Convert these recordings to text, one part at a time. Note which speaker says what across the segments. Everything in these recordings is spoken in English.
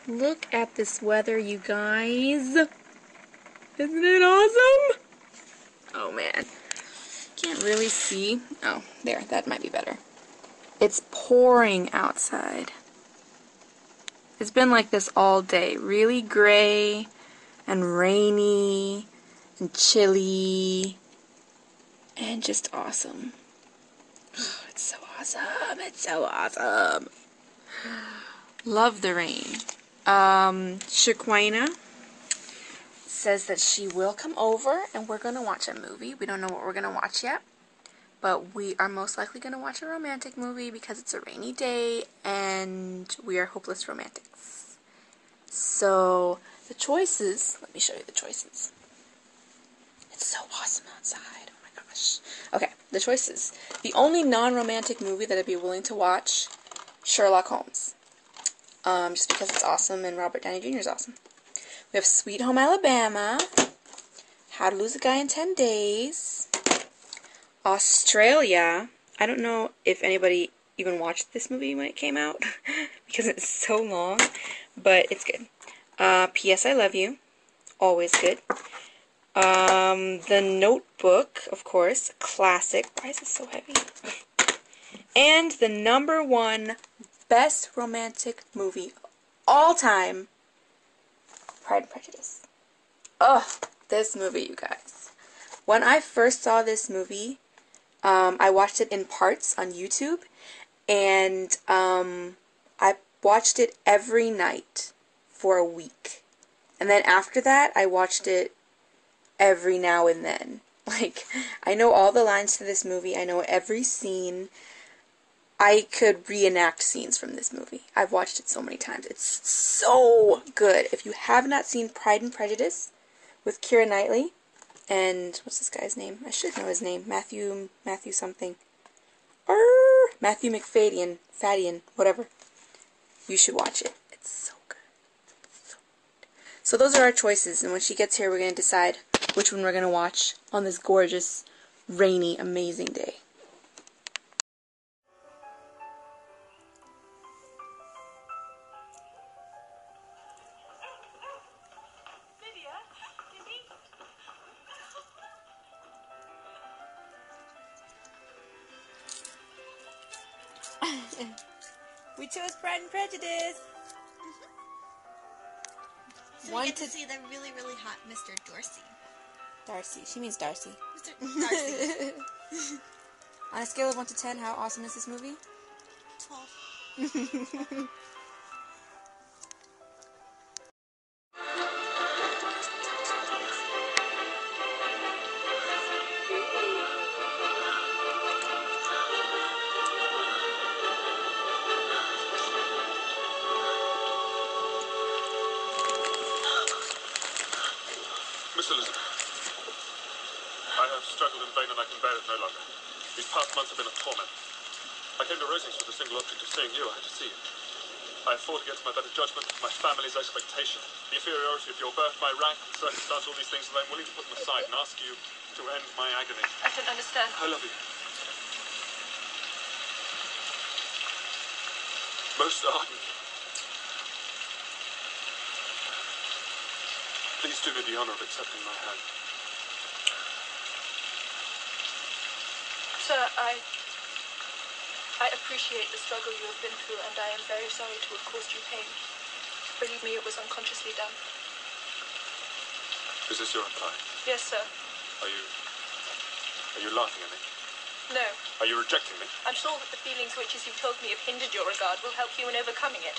Speaker 1: Look at this weather, you guys. Isn't it awesome? Oh, man. Can't really see. Oh, there. That might be better. It's pouring outside. It's been like this all day. Really gray and rainy and chilly and just awesome. Oh, it's so awesome. It's so awesome. Love the rain. Shaquina says that she will come over and we're going to watch a movie. We don't know what we're going to watch yet, but we are most likely going to watch a romantic movie because it's a rainy day and we are hopeless romantics. So, the choices, let me show you the choices. It's so awesome outside. Oh my gosh. Okay, the choices. The only non-romantic movie that I'd be willing to watch, Sherlock Holmes. Just because it's awesome and Robert Downey Jr. is awesome. We have Sweet Home Alabama, How to Lose a Guy in 10 Days, Australia. I don't know if anybody even watched this movie when it came out because it's so long, but it's good. P.S. I Love You, always good. The Notebook, of course, classic. Why is this so heavy? And the #1 best romantic movie of all time, Pride and Prejudice. Ugh, this movie, you guys. When I first saw this movie, I watched it in parts on YouTube, and I watched it every night for a week. And then after that, I watched it every now and then. Like, I know all the lines to this movie. I know every scene. I could reenact scenes from this movie. I've watched it so many times. It's so good. If you have not seen Pride and Prejudice with Keira Knightley and what's this guy's name? I should know his name. Matthew something. Matthew Fadian, whatever. You should watch it. It's so good. So those are our choices, and when she gets here, we're going to decide which one we're going to watch on this gorgeous, rainy, amazing day. We chose Pride and Prejudice.
Speaker 2: So we get to see the really, really hot Mr. Darcy.
Speaker 1: Darcy. She means Darcy.
Speaker 2: Mr. Darcy.
Speaker 1: On a scale of 1 to 10, how awesome is this movie?
Speaker 2: 12.
Speaker 3: Miss Elizabeth, I have struggled in vain and I can bear it no longer. These past months have been a torment. I came to Rosings with the single object of seeing you. I had to see you. I have fought against my better judgment, my family's expectation, the inferiority of your birth, my rank, and circumstance, all these things, and I'm willing to put them aside and ask you to end my agony.
Speaker 4: I don't understand.
Speaker 3: I love you. Most ardently. Please do me the honor of accepting my hand.
Speaker 4: Sir, I appreciate the struggle you have been through, and I am very sorry to have caused you pain. Believe me, it was unconsciously done.
Speaker 3: Is this your reply?
Speaker 4: Yes, sir.
Speaker 3: Are you laughing at me?
Speaker 4: No.
Speaker 3: Are you rejecting me?
Speaker 4: I'm sure that the feelings which, as you've told me, have hindered your regard will help you in overcoming it.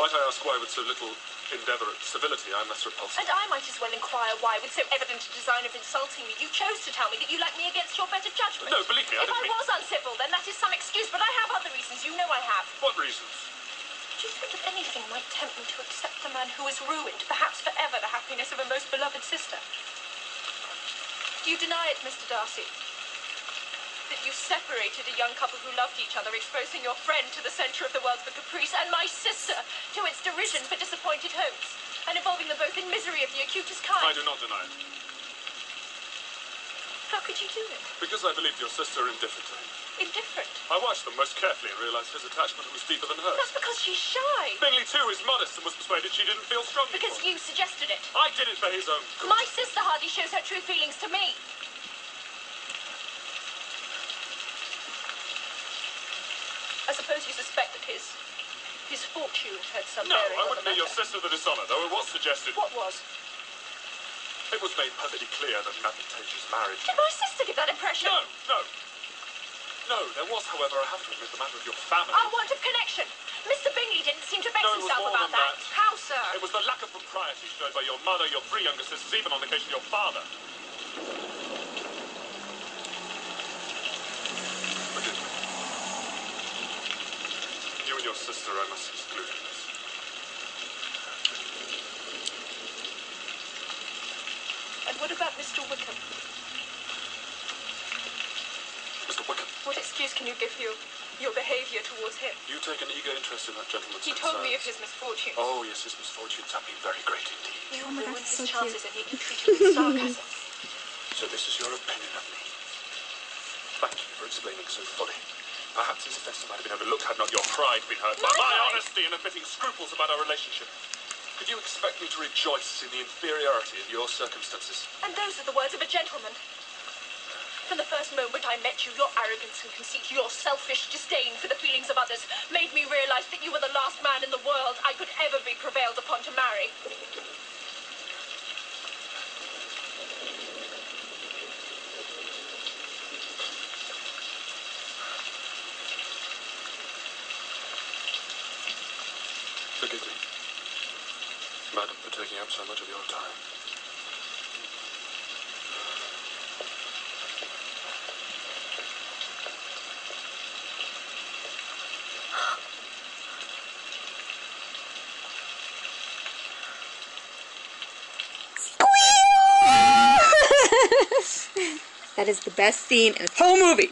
Speaker 3: Might I ask why with so little endeavour at civility I am thus repulsive?
Speaker 4: And I might as well inquire why, with so evident a design of insulting me, you chose to tell me that you like me against your better judgment.
Speaker 3: No, believe me, I
Speaker 4: If
Speaker 3: didn't
Speaker 4: I
Speaker 3: mean...
Speaker 4: was uncivil, then that is some excuse, but I have other reasons. You know I have.
Speaker 3: What reasons?
Speaker 4: Do you think that anything might tempt me to accept the man who has ruined, perhaps forever, the happiness of a most beloved sister? Do you deny it, Mr. Darcy? That you separated a young couple who loved each other, exposing your friend to the centre of the world for caprice, and my sister to its derision for disappointed hopes, and involving them both in misery of the acutest kind?
Speaker 3: I do not deny it.
Speaker 4: How could you do it?
Speaker 3: Because I believed your sister indifferent to me.
Speaker 4: indifferent.
Speaker 3: I watched them most carefully and realized his attachment was deeper than hers.
Speaker 4: That's because she's shy.
Speaker 3: Bingley, too, is modest and was persuaded she didn't feel strongly
Speaker 4: Because
Speaker 3: for him.
Speaker 4: you suggested it.
Speaker 3: I did it for his own good.
Speaker 4: My sister hardly shows her true feelings to me. I suppose you suspect that his fortune had some
Speaker 3: No,
Speaker 4: bearing
Speaker 3: I
Speaker 4: on
Speaker 3: wouldn't
Speaker 4: the
Speaker 3: do your
Speaker 4: matter.
Speaker 3: sister the dishonour, though it was suggested.
Speaker 4: What was?
Speaker 3: It was made perfectly clear that an advantageous marriage...
Speaker 4: Did my sister give that impression?
Speaker 3: No, there was, however, I have to admit, the matter of your family.
Speaker 4: Our want of connection. Mr. Bingley didn't seem to vex
Speaker 3: No, it was
Speaker 4: himself
Speaker 3: more
Speaker 4: about
Speaker 3: than
Speaker 4: that.
Speaker 3: that.
Speaker 4: How, sir?
Speaker 3: It was the lack of propriety showed by your mother, your 3 younger sisters, even on occasion your father. Forgive me. You and your sister I must exclude from this.
Speaker 4: And what about Mr. Wickham?
Speaker 3: Mr. Wickham,
Speaker 4: What excuse can you give for your behaviour towards him?
Speaker 3: you take an eager interest in that gentleman's
Speaker 4: He told me of his misfortune.
Speaker 3: Oh, yes, his misfortunes have been very great indeed.
Speaker 1: Oh my God,
Speaker 4: Ruined
Speaker 1: so
Speaker 4: his
Speaker 1: cute.
Speaker 4: chances and he treated me with sarcasm.
Speaker 3: So this is your opinion of me. Thank you for explaining so fully. Perhaps his offence might have been overlooked had not your pride been hurt by
Speaker 4: My
Speaker 3: my
Speaker 4: pride?
Speaker 3: honesty in admitting scruples about our relationship. Could you expect me to rejoice in the inferiority of your circumstances?
Speaker 4: And those are the words of a gentleman. From the first moment I met you, your arrogance and conceit, your selfish disdain for the feelings of others made me realise that you were the last man in the world I could ever be prevailed upon to marry.
Speaker 3: Forgive me, madam, for taking up so much of your time.
Speaker 1: That is the best scene in the whole movie.